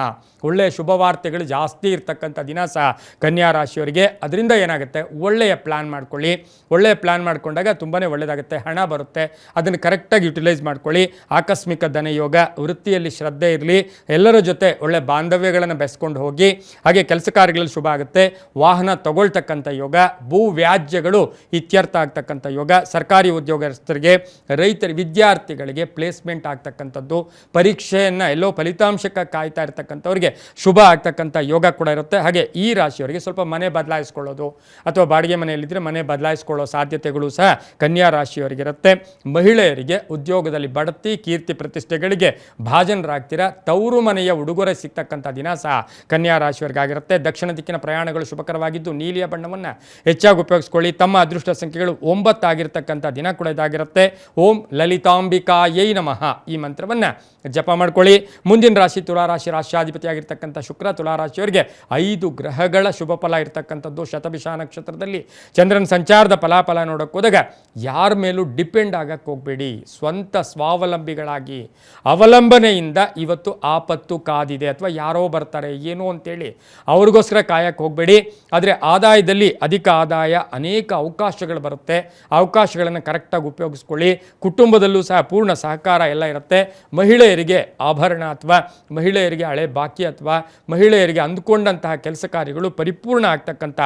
ಒಳ್ಳೆಯ ಶುಭವಾರ್ತೆಗಳು ಜಾಸ್ತಿ ಇರ್ತಕ್ಕಂಥ ದಿನ ಸಹ ಕನ್ಯಾ ರಾಶಿಯವರಿಗೆ. ಅದರಿಂದ ಏನಾಗುತ್ತೆ, ಒಳ್ಳೆಯ ಪ್ಲ್ಯಾನ್ ಮಾಡ್ಕೊಳ್ಳಿ. ಒಳ್ಳೆಯ ಪ್ಲ್ಯಾನ್ ಮಾಡ್ಕೊಂಡಾಗ ತುಂಬಾ ಒಳ್ಳೆಯದಾಗುತ್ತೆ, ಹಣ ಬರುತ್ತೆ, ಅದನ್ನು ಕರೆಕ್ಟಾಗಿ ಯುಟಿಲೈಸ್ ಮಾಡ್ಕೊಳ್ಳಿ. ಆಕಸ್ಮಿಕ ಧನಯೋಗ, ವೃತ್ತಿಯಲ್ಲಿ ಶ್ರದ್ಧೆ ಇರಲಿ, ಎಲ್ಲರ ಜೊತೆ ಒಳ್ಳೆ ಬಾಂಧವ್ಯಗಳನ್ನು ಬೆಳೆಸ್ಕೊಂಡು ಹೋಗಿ. ಹಾಗೆ ಕೆಲಸ ಕಾರ್ಯಗಳಲ್ಲಿ ಶುಭ ಆಗುತ್ತೆ. ವಾಹನ ತಗೊಳ್ತಕ್ಕಂಥ ಯೋಗ, ಭೂ ವ್ಯಾಜ್ಯಗಳು ಇತ್ಯರ್ಥ ಆಗ್ತಕ್ಕಂಥ ಯೋಗ, ಸರ್ಕಾರಿ ಉದ್ಯೋಗಸ್ಥರಿಗೆ, ರೈತರಿಗೆ, ವಿದ್ಯಾರ್ಥಿಗಳಿಗೆ ಪ್ಲೇಸ್ಮೆಂಟ್ ಆಗ್ತಕ್ಕಂಥದ್ದು, ಪರೀಕ್ಷೆಯನ್ನು ಎಲ್ಲೋ ಫಲಿತಾಂಶಕ್ಕೆ ಕಾಯ್ತಾ ಇರ್ತಕ್ಕಂಥವ್ರಿಗೆ ಶುಭ ಆಗ್ತಕ್ಕಂಥ ಯೋಗ ಕೂಡ ಇರುತ್ತೆ. ಹಾಗೆ ಈ ರಾಶಿಯವರಿಗೆ ಸ್ವಲ್ಪ ಮನೆ ಬದಲಾಯಿಸ್ಕೊಳ್ಳೋದು ಅಥವಾ ಬಾಡಿಗೆ ಮನೆಯಲ್ಲಿದ್ದರೆ ಮನೆ ಬದಲಾಯಿಸ್ಕೊಳ್ಳೋ ಸಾಧ್ಯತೆಗಳು ಸಹ ಕನ್ಯಾ ರಾಶಿಯವರಿಗಿರುತ್ತೆ. ಮಹಿಳೆಯರಿಗೆ ಉದ್ಯೋಗದಲ್ಲಿ ಬಡ್ತಿ, ಕೀರ್ತಿ ಪ್ರತಿಷ್ಠೆಗಳಿಗೆ ಭಾಜನರಾಗ್ತೀರಾ. ತವರು ಮನೆಯ ಉಡುಗೊರೆ ಸಿಗ್ತಕ್ಕಂಥ ದಿನ ಸಹ ಕನ್ಯಾ ರಾಶಿಯವರಿಗಾಗಿರುತ್ತೆ. ದಕ್ಷಿಣ ದಿಕ್ಕಿನ ಪ್ರಯಾಣಗಳು ಶುಭಕರವಾಗಿದ್ದು ನೀಲಿಯ ಬಣ್ಣವನ್ನು ಹೆಚ್ಚಾಗಿ ಉಪಯೋಗಿಸ್ಕೊಳ್ಳಿ. ತಮ್ಮ ಅದೃಷ್ಟ ಸಂಖ್ಯೆಗಳು 9 ಆಗಿರ್ತಕ್ಕಂಥ ದಿನ ಕೂಡ ಇದಾಗಿರುತ್ತೆ. ಓಂ ಲಲಿತಾಂಬಿಕಾಯೈ ನಮಃ ಈ ಮಂತ್ರವನ್ನು ಜಪ ಮಾಡ್ಕೊಳ್ಳಿ. ಮುಂದಿನ ರಾಶಿ ತುಲಾರಾಶಿ, ರಾಶಿಯಾಧಿಪತಿ ಆಗಿರ್ತಕ್ಕಂಥ ಶುಕ್ರ. ತುಲಾರಾಶಿಯವರಿಗೆ 5 ಗ್ರಹಗಳ ಶುಭ ಫಲ ಇರ್ತಕ್ಕಂಥದ್ದು. ಶತಭಿಷ ನಕ್ಷತ್ರದಲ್ಲಿ ಚಂದ್ರನ ಸಂಚಾರದ ಫಲಾಫಲ ನೋಡೋಕೆ ಹೋದಾಗ ಯಾರ ಮೇಲೂ ಡಿಪೆಂಡ್ ಆಗಕ್ಕೆ ಹೋಗಬೇಡಿ, ಸ್ವಂತ ಸ್ವಾವಲಂಬಿಗಳಾಗಿ. ಅವಲಂಬನೆಯಿಂದ ಇವತ್ತು ಆಪತ್ತು ಕಾದಿದೆ ಅಥವಾ ಯಾರೋ ಬರ್ತಾರೆ ಏನೋ ಅಂತೇಳಿ ಅವ್ರಿಗೋಸ್ಕರ ಕಾಯಕ್ಕೆ ಹೋಗಬೇಡಿ. ಆದರೆ ಆದಾಯದಲ್ಲಿ ಅಧಿಕ ಆದಾಯ, ಅನೇಕ ಅವಕಾಶಗಳು ಬರುತ್ತೆ, ಅವಕಾಶಗಳನ್ನು ಕರೆಕ್ಟಾಗಿ ಉಪಯೋಗಿಸ್ಕೊಳ್ಳಿ. ಕುಟುಂಬದಲ್ಲೂ ಸಹ ಪೂರ್ಣ ಸಹಕಾರ ಎಲ್ಲ ಇರುತ್ತೆ. ಮಹಿಳೆಯರಿಗೆ ಆಭರಣ ಅಥವಾ ಮಹಿಳೆಯರಿಗೆ ಹಳೆ ಬಾಕಿ ಅಥವಾ ಮಹಿಳೆಯರಿಗೆ ಅಂದುಕೊಂಡಂತಹ ಕೆಲಸ ಕಾರ್ಯಗಳು ಪರಿಪೂರ್ಣ ಆಗ್ತಕ್ಕಂಥ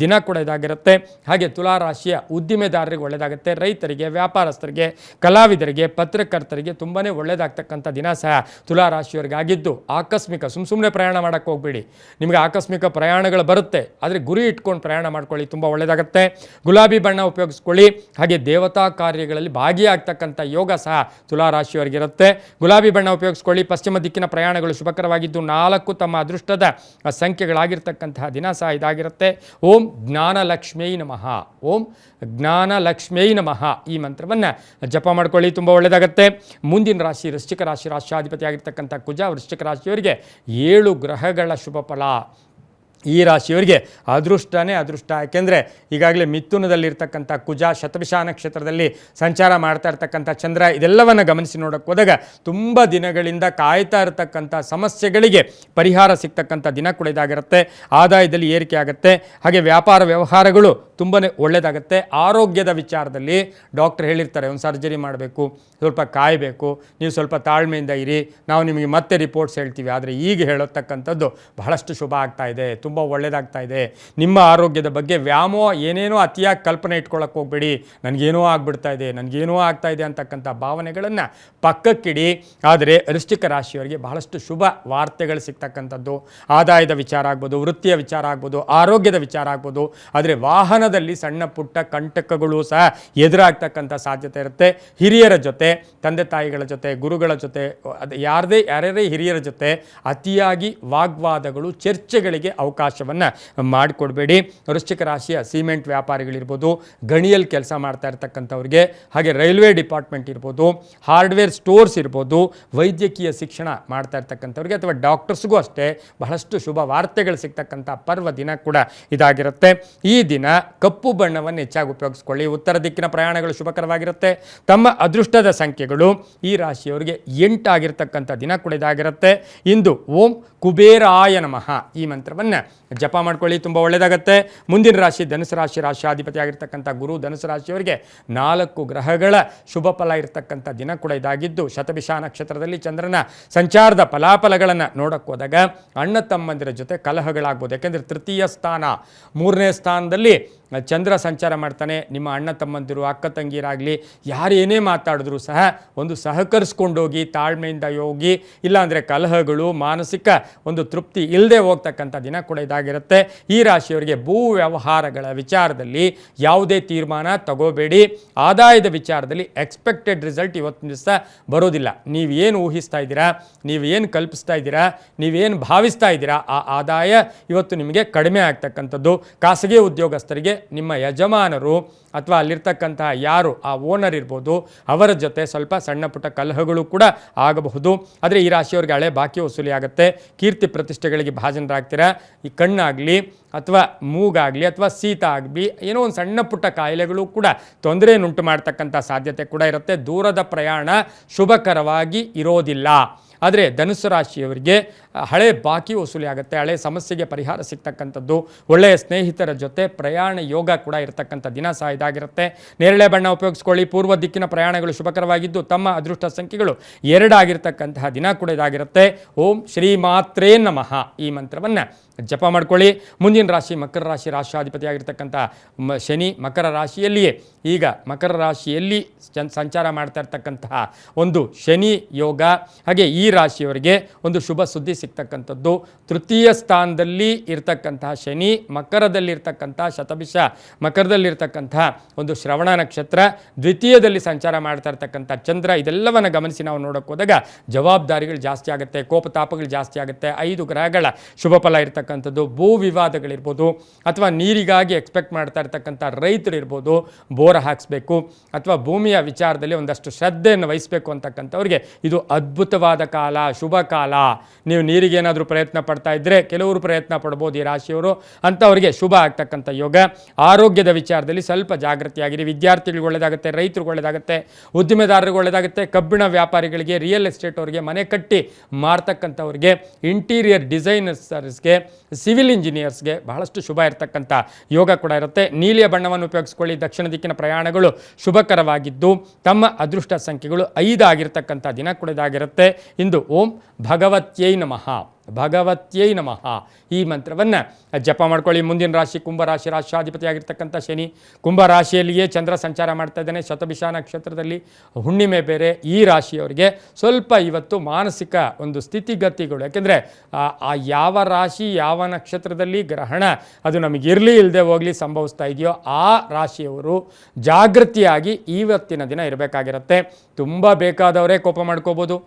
ದಿನ ಕೂಡ ಇದಾಗಿರುತ್ತೆ. ಹಾಗೆ ತುಲಾರಾಶಿಯ ಉದ್ದಿಮೆದಾರರಿಗೆ ಒಳ್ಳೆಯದಾಗುತ್ತೆ. ರೈತರಿಗೆ, ವ್ಯಾಪಾರಸ್ಥರಿಗೆ, ಕಲಾವಿದರಿಗೆ, ಪತ್ರಕರ್ತರಿಗೆ ತುಂಬಾ ಒಳ್ಳೆಯದಾಗ್ತಕ್ಕಂಥ ದಿನ ಸಹ ತುಲಾರಾಶಿಯವರಿಗಾಗಿದ್ದು ಆಕಸ್ಮಿಕ ಸುಮ್ಮನೆ ಪ್ರಯಾಣ ಮಾಡೋಕ್ಕೆ ಹೋಗಬೇಡಿ. ನಿಮಗೆ ಆಕಸ್ಮಿಕ ಪ್ರಯಾಣಗಳು ಬರುತ್ತೆ, ಆದರೆ ಗುರಿ ಇಟ್ಕೊಂಡು ಪ್ರಯಾಣ ಮಾಡ್ಕೊಳ್ಳಿ, ತುಂಬ ಒಳ್ಳೆಯದಾಗುತ್ತೆ. ಗುಲಾಬಿ ಬಣ್ಣ ಉಪಯೋಗಿಸ್ಕೊಳ್ಳಿ. ಹಾಗೆ ದೇವತಾ ಕಾರ್ಯಗಳಲ್ಲಿ ಭಾಗಿಯಾಗ್ತಕ್ಕಂಥ ಯೋಗ ಸಹ ತುಲಾರಾಶಿಯವರಿಗಿರುತ್ತೆ. ಗುಲಾಬಿ ಬಣ್ಣ ಉಪಯೋಗಿಸ್ಕೊಳ್ಳಿ. ಪಶ್ಚಿಮ ದಿಕ್ಕಿನ ಪ್ರಯಾಣಗಳು ಶುಭಕರವಾಗಿದ್ದು 4 ತಮ್ಮ ಅದೃಷ್ಟದ ಸಂಖ್ಯೆಗಳಾಗಿರ್ತಕ್ಕಂತಹ ದಿನ ಸಹ ಇದಾಗಿರುತ್ತೆ. ಓಂ ಜ್ಞಾನಲಕ್ಷ್ಮ್ಯೈ ನಮಃ, ಓಂ ಜ್ಞಾನಲಕ್ಷ್ಮ್ಯೈ ನಮಃ ಈ ಮಂತ್ರವನ್ನು ಜಪ ಮಾಡ್ಕೊಳ್ಳಿ, ತುಂಬ ಒಳ್ಳೆಯದಾಗುತ್ತೆ. ಮುಂದಿನ ರಾಶಿ ವೃಶ್ಚಿಕ ರಾಶಿ, ರಾಶಿಯಾಧಿಪತಿ ಆಗಿರ್ತಕ್ಕಂಥ ಕುಜ. ವೃಶ್ಚಿಕ ರಾಶಿಯವರಿಗೆ 7 ಗ್ರಹಗಳ ಶುಭ ಫಲ. ಈ ರಾಶಿಯವರಿಗೆ ಅದೃಷ್ಟನೇ ಅದೃಷ್ಟ. ಯಾಕೆಂದರೆ ಈಗಾಗಲೇ ಮಿಥುನದಲ್ಲಿರ್ತಕ್ಕಂಥ ಕುಜ, ಶತಭಿಷ ನಕ್ಷತ್ರದಲ್ಲಿ ಸಂಚಾರ ಮಾಡ್ತಾ ಇರ್ತಕ್ಕಂಥ ಚಂದ್ರ, ಇದೆಲ್ಲವನ್ನು ಗಮನಿಸಿ ನೋಡೋಕ್ಕೆ ಹೋದಾಗ ತುಂಬ ದಿನಗಳಿಂದ ಕಾಯ್ತಾ ಇರತಕ್ಕಂಥ ಸಮಸ್ಯೆಗಳಿಗೆ ಪರಿಹಾರ ಸಿಗ್ತಕ್ಕಂಥ ದಿನ ಕೂಡ ಇದಾಗಿರುತ್ತೆ. ಆದಾಯದಲ್ಲಿ ಏರಿಕೆ ಆಗುತ್ತೆ. ಹಾಗೆ ವ್ಯಾಪಾರ ವ್ಯವಹಾರಗಳು ತುಂಬಾ ಒಳ್ಳೆಯದಾಗುತ್ತೆ. ಆರೋಗ್ಯದ ವಿಚಾರದಲ್ಲಿ ಡಾಕ್ಟರ್ ಹೇಳಿರ್ತಾರೆ ಒಂದು ಸರ್ಜರಿ ಮಾಡಬೇಕು, ಸ್ವಲ್ಪ ಕಾಯಬೇಕು, ನೀವು ಸ್ವಲ್ಪ ತಾಳ್ಮೆಯಿಂದ ಇರಿ, ನಾವು ನಿಮಗೆ ಮತ್ತೆ ರಿಪೋರ್ಟ್ಸ್ ಹೇಳ್ತೀವಿ. ಆದರೆ ಈಗ ಹೇಳತಕ್ಕಂಥದ್ದು ಬಹಳಷ್ಟು ಶುಭ ಆಗ್ತಾ ಇದೆ, ತುಂಬ ಒಳ್ಳೆಯದಾಗ್ತಾ ಇದೆ. ನಿಮ್ಮ ಆರೋಗ್ಯದ ಬಗ್ಗೆ ವ್ಯಾಮೋಹ ಏನೇನೋ ಅತಿಯಾಗಿ ಕಲ್ಪನೆ ಇಟ್ಕೊಳ್ಳೋಕೆ ಹೋಗಬೇಡಿ. ನನಗೇನೋ ಆಗ್ಬಿಡ್ತಾ ಇದೆ, ನನಗೇನೋ ಆಗ್ತಾ ಇದೆ ಅಂತಕ್ಕಂಥ ಭಾವನೆಗಳನ್ನು ಪಕ್ಕಕ್ಕಿಡಿ. ಆದರೆ ವೃಶ್ಚಿಕ ರಾಶಿಯವರಿಗೆ ಬಹಳಷ್ಟು ಶುಭ ವಾರ್ತೆಗಳು ಸಿಗ್ತಕ್ಕಂಥದ್ದು. ಆದಾಯದ ವಿಚಾರ ಆಗ್ಬೋದು, ವೃತ್ತಿಯ ವಿಚಾರ ಆಗ್ಬೋದು, ಆರೋಗ್ಯದ ವಿಚಾರ ಆಗ್ಬೋದು. ಆದರೆ ವಾಹನದಲ್ಲಿ ಸಣ್ಣ ಪುಟ್ಟ ಕಂಟಕಗಳು ಸಹ ಎದುರಾಗ್ತಕ್ಕಂಥ ಸಾಧ್ಯತೆ ಇರುತ್ತೆ. ಹಿರಿಯರ ಜೊತೆ, ತಂದೆ ತಾಯಿಗಳ ಜೊತೆ, ಗುರುಗಳ ಜೊತೆ, ಅದು ಯಾರ್ಯಾರೇ ಹಿರಿಯರ ಜೊತೆ ಅತಿಯಾಗಿ ವಾಗ್ವಾದಗಳು, ಚರ್ಚೆಗಳಿಗೆ ಅವಕಾಶವನ್ನು ಮಾಡಿಕೊಡ್ಬೇಡಿ. ವೃಶ್ಚಿಕ ರಾಶಿಯ ಸಿಮೆಂಟ್ ವ್ಯಾಪಾರಿಗಳಿರ್ಬೋದು, ಗಣಿಯಲ್ಲಿ ಕೆಲಸ ಮಾಡ್ತಾ ಇರ್ತಕ್ಕಂಥವ್ರಿಗೆ, ಹಾಗೆ ರೈಲ್ವೆ ಡಿಪಾರ್ಟ್ಮೆಂಟ್ ಇರ್ಬೋದು, ಹಾರ್ಡ್ವೇರ್ ಸ್ಟೋರ್ಸ್ ಇರ್ಬೋದು, ವೈದ್ಯಕೀಯ ಶಿಕ್ಷಣ ಮಾಡ್ತಾ ಇರ್ತಕ್ಕಂಥವ್ರಿಗೆ ಅಥವಾ ಡಾಕ್ಟರ್ಸ್ಗೂ ಅಷ್ಟೇ ಬಹಳಷ್ಟು ಶುಭ ವಾರ್ತೆಗಳು ಸಿಗ್ತಕ್ಕಂಥ ಪರ್ವ ದಿನ ಕೂಡ ಇದಾಗಿರುತ್ತೆ. ಈ ದಿನ ಕಪ್ಪು ಬಣ್ಣವನ್ನು ಹೆಚ್ಚಾಗಿ ಉಪಯೋಗಿಸ್ಕೊಳ್ಳಿ. ಉತ್ತರ ದಿಕ್ಕಿನ ಪ್ರಯಾಣಗಳು ಶುಭಕರವಾಗಿರುತ್ತೆ. ತಮ್ಮ ಅದೃಷ್ಟದ ಸಂಖ್ಯೆಗಳು ಈ ರಾಶಿಯವರಿಗೆ 8 ಆಗಿರ್ತಕ್ಕಂಥ ದಿನ ಕೂಡ ಇದಾಗಿರುತ್ತೆ. ಇಂದು ಓಂ ಕುಬೇರಾಯ ನಮಃ ಈ ಮಂತ್ರವನ್ನು ಜಪ ಮಾಡ್ಕೊಳ್ಳಿ, ತುಂಬ ಒಳ್ಳೆಯದಾಗತ್ತೆ. ಮುಂದಿನ ರಾಶಿ ಧನುಸು ರಾಶಿ, ರಾಶಿಯಾಧಿಪತಿ ಆಗಿರ್ತಕ್ಕಂಥ ಗುರು ಧನುಸು ರಾಶಿಯವರಿಗೆ 4 ಗ್ರಹಗಳ ಶುಭ ಫಲ ಇರತಕ್ಕಂಥ ದಿನ ಕೂಡ ಇದಾಗಿದ್ದು, ಶತಭಿಷ ನಕ್ಷತ್ರದಲ್ಲಿ ಚಂದ್ರನ ಸಂಚಾರದ ಫಲಾಫಲಗಳನ್ನು ನೋಡಕ್ಕೆ ಹೋದಾಗ ಅಣ್ಣ ತಮ್ಮಂದಿರ ಜೊತೆ ಕಲಹಗಳಾಗ್ಬೋದು. ಯಾಕೆಂದರೆ ತೃತೀಯ ಸ್ಥಾನ, 3ನೇ ಸ್ಥಾನದಲ್ಲಿ ಚಂದ್ರ ಸಂಚಾರ ಮಾಡ್ತಾನೆ. ನಿಮ್ಮ ಅಣ್ಣ ತಮ್ಮಂದಿರು, ಅಕ್ಕ ತಂಗಿಯರಾಗಲಿ ಯಾರೇನೇ ಮಾತಾಡಿದ್ರು ಸಹ ಒಂದು ಸಹಕರಿಸ್ಕೊಂಡೋಗಿ ತಾಳ್ಮೆಯಿಂದ ಹೋಗಿ, ಇಲ್ಲಾಂದರೆ ಕಲಹಗಳು, ಮಾನಸಿಕ ಒಂದು ತೃಪ್ತಿ ಇಲ್ಲದೆ ಹೋಗ್ತಕ್ಕಂಥ ದಿನ ಕೂಡ ಇದಾಗಿರುತ್ತೆ. ಈ ರಾಶಿಯವರಿಗೆ ಭೂ ವ್ಯವಹಾರಗಳ ವಿಚಾರದಲ್ಲಿ ಯಾವುದೇ ತೀರ್ಮಾನ ತಗೋಬೇಡಿ. ಆದಾಯದ ವಿಚಾರದಲ್ಲಿ ಎಕ್ಸ್ಪೆಕ್ಟೆಡ್ ರಿಸಲ್ಟ್ ಇವತ್ತಿನ ದಿವಸ ಬರೋದಿಲ್ಲ. ನೀವೇನು ಊಹಿಸ್ತಾ ಇದ್ದೀರಾ, ನೀವೇನು ಕಲ್ಪಿಸ್ತಾ ಇದ್ದೀರಾ, ನೀವೇನು ಭಾವಿಸ್ತಾ ಇದ್ದೀರಾ, ಆ ಆದಾಯ ಇವತ್ತು ನಿಮಗೆ ಕಡಿಮೆ ಆಗ್ತಕ್ಕಂಥದ್ದು. ಖಾಸಗಿ ಉದ್ಯೋಗಸ್ಥರಿಗೆ ನಿಮ್ಮ ಯಜಮಾನರು ಅಥವಾ ಅಲ್ಲಿರ್ತಕ್ಕಂತಹ ಯಾರು ಆ ಓನರ್ ಇರ್ಬೋದು, ಅವರ ಜೊತೆ ಸ್ವಲ್ಪ ಸಣ್ಣ ಪುಟ್ಟ ಕಲಹಗಳು ಕೂಡ ಆಗಬಹುದು. ಆದರೆ ಈ ರಾಶಿಯವರಿಗೆ ಹಳೆ ಬಾಕಿ ವಸೂಲಿ ಆಗುತ್ತೆ. ಕೀರ್ತಿ ಪ್ರತಿಷ್ಠೆಗಳಿಗೆ ಭಾಜನರಾಗ್ತೀರಾ. ಈ ಕಣ್ಣಾಗಲಿ ಅಥವಾ ಮೂಗಾಗಲಿ ಅಥವಾ ಶೀತ ಆಗಲಿ ಏನೋ ಒಂದು ಸಣ್ಣ ಪುಟ್ಟ ಕಾಯಿಲೆಗಳು ಕೂಡ ತೊಂದರೆಯನ್ನುಂಟು ಮಾಡ್ತಕ್ಕಂಥ ಸಾಧ್ಯತೆ ಕೂಡ ಇರುತ್ತೆ. ದೂರದ ಪ್ರಯಾಣ ಶುಭಕರವಾಗಿ ಇರೋದಿಲ್ಲ. ಆದರೆ ಧನುಸ್ಸು ರಾಶಿಯವರಿಗೆ ಹಳೆ ಬಾಕಿ ವಸೂಲಿ ಆಗುತ್ತೆ, ಹಳೆ ಸಮಸ್ಯೆಗೆ ಪರಿಹಾರ ಸಿಗ್ತಕ್ಕಂಥದ್ದು, ಒಳ್ಳೆಯ ಸ್ನೇಹಿತರ ಜೊತೆ ಪ್ರಯಾಣ ಯೋಗ ಕೂಡ ಇರತಕ್ಕಂಥ ದಿನ ಸಹ ಇದಾಗಿರುತ್ತೆ. ನೇರಳೆ ಬಣ್ಣ ಉಪಯೋಗಿಸ್ಕೊಳ್ಳಿ. ಪೂರ್ವ ದಿಕ್ಕಿನ ಪ್ರಯಾಣಗಳು ಶುಭಕರವಾಗಿದ್ದು ತಮ್ಮ ಅದೃಷ್ಟ ಸಂಖ್ಯೆಗಳು 2 ಆಗಿರ್ತಕ್ಕಂತಹ ದಿನ ಕೂಡ ಇದಾಗಿರುತ್ತೆ. ಓಂ ಶ್ರೀ ಮಾತ್ರೇ ನಮಃ ಈ ಮಂತ್ರವನ್ನು ಜಪ ಮಾಡ್ಕೊಳ್ಳಿ. ಮುಂದಿನ ರಾಶಿ ಮಕರ ರಾಶಿ, ರಾಶಿಯಾಧಿಪತಿ ಆಗಿರ್ತಕ್ಕಂಥ ಶನಿ ಮಕರ ರಾಶಿಯಲ್ಲಿಯೇ ಈಗ ಮಕರ ರಾಶಿಯಲ್ಲಿ ಸಂಚಾರ ಮಾಡ್ತಾ ಇರ್ತಕ್ಕಂತಹ ಒಂದು ಶನಿ ಯೋಗ. ಹಾಗೆ ಈ ರಾಶಿಯವರಿಗೆ ಒಂದು ಶುಭ ಸುದ್ದಿ ಸಿಗ್ತಕ್ಕಂಥದ್ದು. ತೃತೀಯ ಸ್ಥಾನದಲ್ಲಿ ಇರ್ತಕ್ಕಂತಹ ಶನಿ, ಮಕರದಲ್ಲಿರ್ತಕ್ಕಂಥ ಶತಭಿಷ ಮಕರದಲ್ಲಿರ್ತಕ್ಕಂತಹ ಒಂದು ಶ್ರವಣ ನಕ್ಷತ್ರ, ದ್ವಿತೀಯದಲ್ಲಿ ಸಂಚಾರ ಮಾಡ್ತಾ ಇರ್ತಕ್ಕಂಥ ಚಂದ್ರ, ಇದೆಲ್ಲವನ್ನು ಗಮನಿಸಿ ನಾವು ನೋಡೋಕೆ ಹೋದಾಗ ಜವಾಬ್ದಾರಿಗಳು ಜಾಸ್ತಿ ಆಗುತ್ತೆ, ಕೋಪತಾಪಗಳು ಜಾಸ್ತಿ ಆಗುತ್ತೆ. 5 ಗ್ರಹಗಳ ಶುಭ ಫಲ ಇರ್ತಕ್ಕಂಥದ್ದು. ಭೂ ವಿವಾದಗಳಿರ್ಬೋದು ಅಥವಾ ನೀರಿಗಾಗಿ ಎಕ್ಸ್ಪೆಕ್ಟ್ ಮಾಡ್ತಾ ಇರ್ತಕ್ಕಂಥ ರೈತರು ಇರ್ಬೋದು, ಬೋರ್ ಹಾಕಿಸ್ಬೇಕು ಅಥವಾ ಭೂಮಿಯ ವಿಚಾರದಲ್ಲಿ ಒಂದಷ್ಟು ಶ್ರದ್ಧೆಯನ್ನು ವಹಿಸಬೇಕು ಅಂತಕ್ಕಂಥವ್ರಿಗೆ ಇದು ಅದ್ಭುತವಾದ ಕಾಲ, ಶುಭ ಕಾಲ. ನೀವು ನೀರಿಗೆ ಏನಾದರೂ ಪ್ರಯತ್ನ ಪಡ್ತಾ ಇದ್ದರೆ, ಕೆಲವರು ಪ್ರಯತ್ನ ಪಡ್ಬೋದು ಈ ರಾಶಿಯವರು, ಅಂಥವ್ರಿಗೆ ಶುಭ ಆಗ್ತಕ್ಕಂಥ ಯೋಗ. ಆರೋಗ್ಯದ ವಿಚಾರದಲ್ಲಿ ಸ್ವಲ್ಪ ಜಾಗೃತಿಯಾಗಿರಿ. ವಿದ್ಯಾರ್ಥಿಗಳಿಗೆ ಒಳ್ಳೆಯದಾಗುತ್ತೆ, ರೈತರಿಗೆ ಒಳ್ಳೆಯದಾಗುತ್ತೆ, ಉದ್ದಿಮೆದಾರರಿಗೆ ಒಳ್ಳೆಯದಾಗುತ್ತೆ, ಕಬ್ಬಿಣ ವ್ಯಾಪಾರಿಗಳಿಗೆ, ರಿಯಲ್ ಎಸ್ಟೇಟ್ ಅವರಿಗೆ, ಮನೆ ಕಟ್ಟಿ ಮಾರ್ತಕ್ಕಂಥವ್ರಿಗೆ, ಇಂಟೀರಿಯರ್ ಡಿಸೈನರ್ಸ್ಗೆ, ಸಿವಿಲ್ ಇಂಜಿನಿಯರ್ಸ್ಗೆ ಬಹಳಷ್ಟು ಶುಭ ಇರತಕ್ಕಂಥ ಯೋಗ ಕೂಡ ಇರುತ್ತೆ. ನೀಲಿಯ ಬಣ್ಣವನ್ನು ಉಪಯೋಗಿಸ್ಕೊಳ್ಳಿ. ದಕ್ಷಿಣ ದಿಕ್ಕಿನ ಪ್ರಯಾಣಗಳು ಶುಭಕರವಾಗಿದ್ದು ತಮ್ಮ ಅದೃಷ್ಟ ಸಂಖ್ಯೆಗಳು 5 ಆಗಿರ್ತಕ್ಕಂಥ ದಿನ ಕೂಡ ಇದಾಗಿರುತ್ತೆ. ಇಂದು ಓಂ ಭಗವತ್ಯೈ ನಮಃ, ಭಗವತ್ಯೈ ನಮಃ ಈ ಮಂತ್ರವನ್ನು ಜಪ ಮಾಡ್ಕೊಳ್ಳಿ. ಮುಂದಿನ ರಾಶಿ ಕುಂಭರಾಶಿ, ರಾಶಿಯಾಧಿಪತಿ ಆಗಿರ್ತಕ್ಕಂಥ ಶನಿ ಕುಂಭ ರಾಶಿಯಲ್ಲಿಯೇ ಚಂದ್ರ ಸಂಚಾರ ಮಾಡ್ತಾ ಇದ್ದಾನೆ. ಶತಭಿಷ ನಕ್ಷತ್ರದಲ್ಲಿ ಹುಣ್ಣಿಮೆ ಬೇರೆ. ಈ ರಾಶಿಯವರಿಗೆ ಸ್ವಲ್ಪ ಇವತ್ತು ಮಾನಸಿಕ ಒಂದು ಸ್ಥಿತಿಗತಿಗಳು, ಯಾಕೆಂದರೆ ಆ ಯಾವ ರಾಶಿ ಯಾವ ನಕ್ಷತ್ರದಲ್ಲಿ ಗ್ರಹಣ ಅದು ನಮಗಿರಲಿ ಇಲ್ಲದೆ ಹೋಗಲಿ ಸಂಭವಿಸ್ತಾ ಇದೆಯೋ ಆ ರಾಶಿಯವರು ಜಾಗೃತಿಯಾಗಿ ಇವತ್ತಿನ ದಿನ ಇರಬೇಕಾಗಿರುತ್ತೆ. ತುಂಬ ಬೇಕಾದವರೇ ಕೋಪ ಮಾಡ್ಕೋಬೋದು.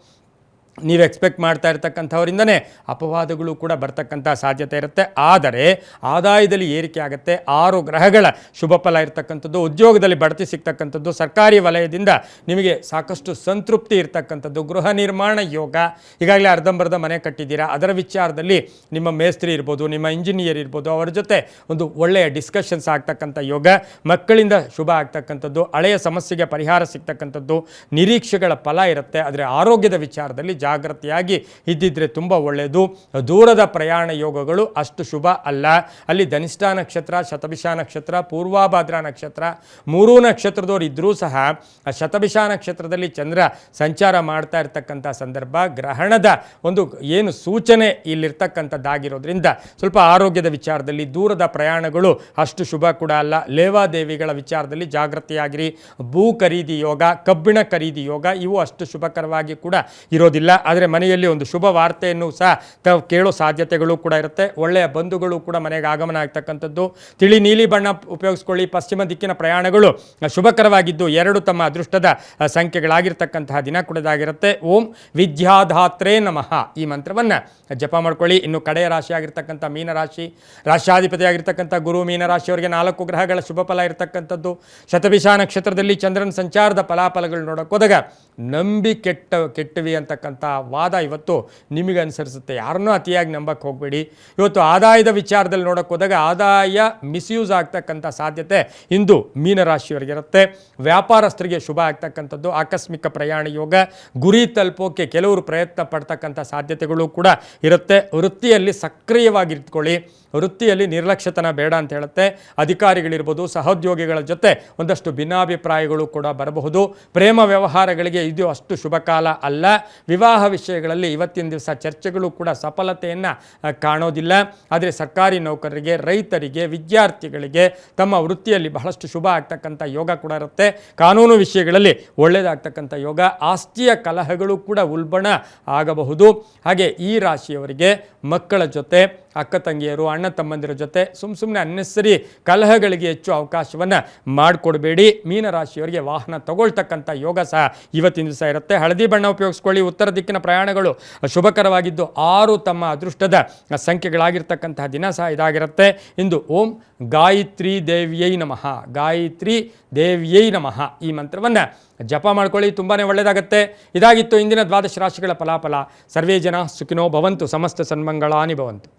ನೀವು ಎಕ್ಸ್ಪೆಕ್ಟ್ ಮಾಡ್ತಾ ಇರ್ತಕ್ಕಂಥವರಿಂದನೇ ಅಪವಾದಗಳು ಕೂಡ ಬರ್ತಕ್ಕಂಥ ಸಾಧ್ಯತೆ ಇರುತ್ತೆ. ಆದರೆ ಆದಾಯದಲ್ಲಿ ಏರಿಕೆ ಆಗುತ್ತೆ. 6 ಗ್ರಹಗಳ ಶುಭ ಫಲ ಇರ್ತಕ್ಕಂಥದ್ದು, ಉದ್ಯೋಗದಲ್ಲಿ ಬಡ್ತಿ ಸಿಗ್ತಕ್ಕಂಥದ್ದು, ಸರ್ಕಾರಿ ವಲಯದಿಂದ ನಿಮಗೆ ಸಾಕಷ್ಟು ಸಂತೃಪ್ತಿ ಇರ್ತಕ್ಕಂಥದ್ದು, ಗೃಹ ನಿರ್ಮಾಣ ಯೋಗ. ಈಗಾಗಲೇ ಅರ್ಧಂಬರ್ಧ ಮನೆ ಕಟ್ಟಿದ್ದೀರಾ, ಅದರ ವಿಚಾರದಲ್ಲಿ ನಿಮ್ಮ ಮೇಸ್ತ್ರಿ ಇರ್ಬೋದು, ನಿಮ್ಮ ಇಂಜಿನಿಯರ್ ಇರ್ಬೋದು, ಅವರ ಜೊತೆ ಒಂದು ಒಳ್ಳೆಯ ಡಿಸ್ಕಷನ್ಸ್ ಆಗ್ತಕ್ಕಂಥ ಯೋಗ. ಮಕ್ಕಳಿಂದ ಶುಭ ಆಗ್ತಕ್ಕಂಥದ್ದು, ಹಳೆಯ ಸಮಸ್ಯೆಗೆ ಪರಿಹಾರ ಸಿಗ್ತಕ್ಕಂಥದ್ದು, ನಿರೀಕ್ಷೆಗಳ ಫಲ ಇರುತ್ತೆ. ಆದರೆ ಆರೋಗ್ಯದ ವಿಚಾರದಲ್ಲಿ ಜಾಗೃತಿಯಾಗಿ ಇದ್ದಿದ್ರೆ ತುಂಬ ಒಳ್ಳೆಯದು. ದೂರದ ಪ್ರಯಾಣ ಯೋಗಗಳು ಅಷ್ಟು ಶುಭ ಅಲ್ಲ. ಅಲ್ಲಿ ಧನಿಷ್ಠ ನಕ್ಷತ್ರ, ಶತಭಿಷ ನಕ್ಷತ್ರ, ಪೂರ್ವಾಭಾದ್ರ ನಕ್ಷತ್ರ 3 ನಕ್ಷತ್ರದವ್ರು ಇದ್ದರೂ ಸಹ ಶತಭಿಷ ನಕ್ಷತ್ರದಲ್ಲಿ ಚಂದ್ರ ಸಂಚಾರ ಮಾಡ್ತಾ ಇರ್ತಕ್ಕಂಥ ಸಂದರ್ಭ ಗ್ರಹಣದ ಒಂದು ಏನು ಸೂಚನೆ ಇಲ್ಲಿರ್ತಕ್ಕಂಥದ್ದಾಗಿರೋದ್ರಿಂದ ಸ್ವಲ್ಪ ಆರೋಗ್ಯದ ವಿಚಾರದಲ್ಲಿ ದೂರದ ಪ್ರಯಾಣಗಳು ಅಷ್ಟು ಶುಭ ಕೂಡ ಅಲ್ಲ. ಲೇವಾದೇವಿಗಳ ವಿಚಾರದಲ್ಲಿ ಜಾಗೃತಿಯಾಗಿರಿ. ಭೂ ಖರೀದಿ ಯೋಗ, ಕಬ್ಬಿಣ ಖರೀದಿ ಯೋಗ ಇವು ಅಷ್ಟು ಶುಭಕರವಾಗಿ ಕೂಡ ಇರೋದಿಲ್ಲ. ಆದರೆ ಮನೆಯಲ್ಲಿ ಒಂದು ಶುಭ ವಾರ್ತೆಯನ್ನು ಸಹ ತಾವು ಕೇಳೋ ಸಾಧ್ಯತೆಗಳು ಕೂಡ ಇರುತ್ತೆ. ಒಳ್ಳೆಯ ಬಂಧುಗಳು ಕೂಡ ಮನೆಗೆ ಆಗಮನ ಆಗ್ತಕ್ಕಂಥದ್ದು. ತಿಳಿ ನೀಲಿ ಬಣ್ಣ ಉಪಯೋಗಿಸ್ಕೊಳ್ಳಿ. ಪಶ್ಚಿಮ ದಿಕ್ಕಿನ ಪ್ರಯಾಣಗಳು ಶುಭಕರವಾಗಿದ್ದು 2 ತಮ್ಮ ಅದೃಷ್ಟದ ಸಂಖ್ಯೆಗಳಾಗಿರ್ತಕ್ಕಂತಹ ದಿನ ಕೂಡದಾಗಿರುತ್ತೆ. ಓಂ ವಿದ್ಯಾಧಾತ್ರೇ ನಮಃ ಈ ಮಂತ್ರವನ್ನು ಜಪ ಮಾಡ್ಕೊಳ್ಳಿ. ಇನ್ನು ಕಡೆಯ ರಾಶಿ ಆಗಿರ್ತಕ್ಕಂಥ ಮೀನರಾಶಿ, ರಾಶಿಯಾಧಿಪತಿ ಆಗಿರ್ತಕ್ಕಂಥ ಗುರು ಮೀನರಾಶಿಯವರಿಗೆ 4 ಗ್ರಹಗಳ ಶುಭ ಫಲ ಇರತಕ್ಕಂಥದ್ದು. ಶತಭಿಷ ನಕ್ಷತ್ರದಲ್ಲಿ ಚಂದ್ರನ ಸಂಚಾರದ ಫಲಾಫಲಗಳು ನೋಡೋಕೆ ಹೋದಾಗ ನಂಬಿ ಕೆಟ್ಟವಿ ಅಂತಕ್ಕಂಥ ಅಂತಕ್ಕಂಥ ವಾದ ಇವತ್ತು ನಿಮಗೆ ಅನುಸರಿಸುತ್ತೆ. ಯಾರನ್ನೂ ಅತಿಯಾಗಿ ನಂಬಕ್ಕೆ ಹೋಗಬೇಡಿ. ಇವತ್ತು ಆದಾಯದ ವಿಚಾರದಲ್ಲಿ ನೋಡೋಕೆ ಹೋದಾಗ ಆದಾಯ ಮಿಸ್ಯೂಸ್ ಆಗ್ತಕ್ಕಂಥ ಸಾಧ್ಯತೆ ಇಂದು ಮೀನರಾಶಿಯವರಿಗಿರುತ್ತೆ. ವ್ಯಾಪಾರಸ್ಥರಿಗೆ ಶುಭ ಆಗ್ತಕ್ಕಂಥದ್ದು, ಆಕಸ್ಮಿಕ ಪ್ರಯಾಣ ಯೋಗ, ಗುರಿ ತಲುಪೋಕೆ ಕೆಲವರು ಪ್ರಯತ್ನ ಪಡ್ತಕ್ಕಂಥ ಸಾಧ್ಯತೆಗಳು ಕೂಡ ಇರುತ್ತೆ. ವೃತ್ತಿಯಲ್ಲಿ ಸಕ್ರಿಯವಾಗಿರ್ತ್ಕೊಳ್ಳಿ, ವೃತ್ತಿಯಲ್ಲಿ ನಿರ್ಲಕ್ಷ್ಯತನ ಬೇಡ ಅಂತ ಹೇಳುತ್ತೆ. ಅಧಿಕಾರಿಗಳಿರ್ಬೋದು, ಸಹೋದ್ಯೋಗಿಗಳ ಜೊತೆ ಒಂದಷ್ಟು ಭಿನ್ನಾಭಿಪ್ರಾಯಗಳು ಕೂಡ ಬರಬಹುದು. ಪ್ರೇಮ ವ್ಯವಹಾರಗಳಿಗೆ ಇದು ಅಷ್ಟು ಶುಭ ಕಾಲ ಅಲ್ಲ. ವಿವಾಹ ವಿಷಯಗಳಲ್ಲಿ ಇವತ್ತಿನ ದಿವಸ ಚರ್ಚೆಗಳು ಕೂಡ ಸಫಲತೆಯನ್ನು ಕಾಣೋದಿಲ್ಲ. ಆದರೆ ಸರ್ಕಾರಿ ನೌಕರರಿಗೆ, ರೈತರಿಗೆ, ವಿದ್ಯಾರ್ಥಿಗಳಿಗೆ ತಮ್ಮ ವೃತ್ತಿಯಲ್ಲಿ ಬಹಳಷ್ಟು ಶುಭ ಆಗ್ತಕ್ಕಂಥ ಯೋಗ ಕೂಡ ಇರುತ್ತೆ. ಕಾನೂನು ವಿಷಯಗಳಲ್ಲಿ ಒಳ್ಳೆಯದಾಗ್ತಕ್ಕಂಥ ಯೋಗ. ಆಸ್ತಿಯ ಕಲಹಗಳು ಕೂಡ ಉಲ್ಬಣ ಆಗಬಹುದು. ಹಾಗೆ ಈ ರಾಶಿಯವರಿಗೆ ಮಕ್ಕಳ ಜೊತೆ, ಅಕ್ಕ ತಂಗಿಯರು, ಅಣ್ಣ ತಮ್ಮಂದಿರ ಜೊತೆ ಸುಮ್ಮನೆ ಅನ್ನೆಸರಿ ಕಲಹಗಳಿಗೆ ಹೆಚ್ಚು ಅವಕಾಶವನ್ನು ಮಾಡಿಕೊಡ್ಬೇಡಿ. ಮೀನರಾಶಿಯವರಿಗೆ ವಾಹನ ತಗೊಳ್ತಕ್ಕಂಥ ಯೋಗ ಸಹ ಇವತ್ತಿನ ದಿವಸ ಇರುತ್ತೆ. ಹಳದಿ ಬಣ್ಣ ಉಪಯೋಗಿಸ್ಕೊಳ್ಳಿ. ಉತ್ತರ ದಿಕ್ಕಿನ ಪ್ರಯಾಣಗಳು ಶುಭಕರವಾಗಿದ್ದು 6 ತಮ್ಮ ಅದೃಷ್ಟದ ಸಂಖ್ಯೆಗಳಾಗಿರ್ತಕ್ಕಂತಹ ದಿನ ಸಹ ಇದಾಗಿರುತ್ತೆ. ಇಂದು ಓಂ ಗಾಯತ್ರಿ ದೇವಿಯೈ ನಮಃ, ಗಾಯತ್ರಿ ದೇವಿಯೈ ನಮಃ ಈ ಮಂತ್ರವನ್ನು ಜಪ ಮಾಡ್ಕೊಳ್ಳಿ, ತುಂಬಾ ಒಳ್ಳೆಯದಾಗುತ್ತೆ. ಇದಾಗಿತ್ತು ಇಂದಿನ ದ್ವಾದಶ ರಾಶಿಗಳ ಫಲಾಫಲ. ಸರ್ವೇ ಜನ ಸುಖಿನೋ ಭವಂತು, ಸಮಸ್ತ ಸನ್ಮಂಗಳಾನಿ ಭವಂತು.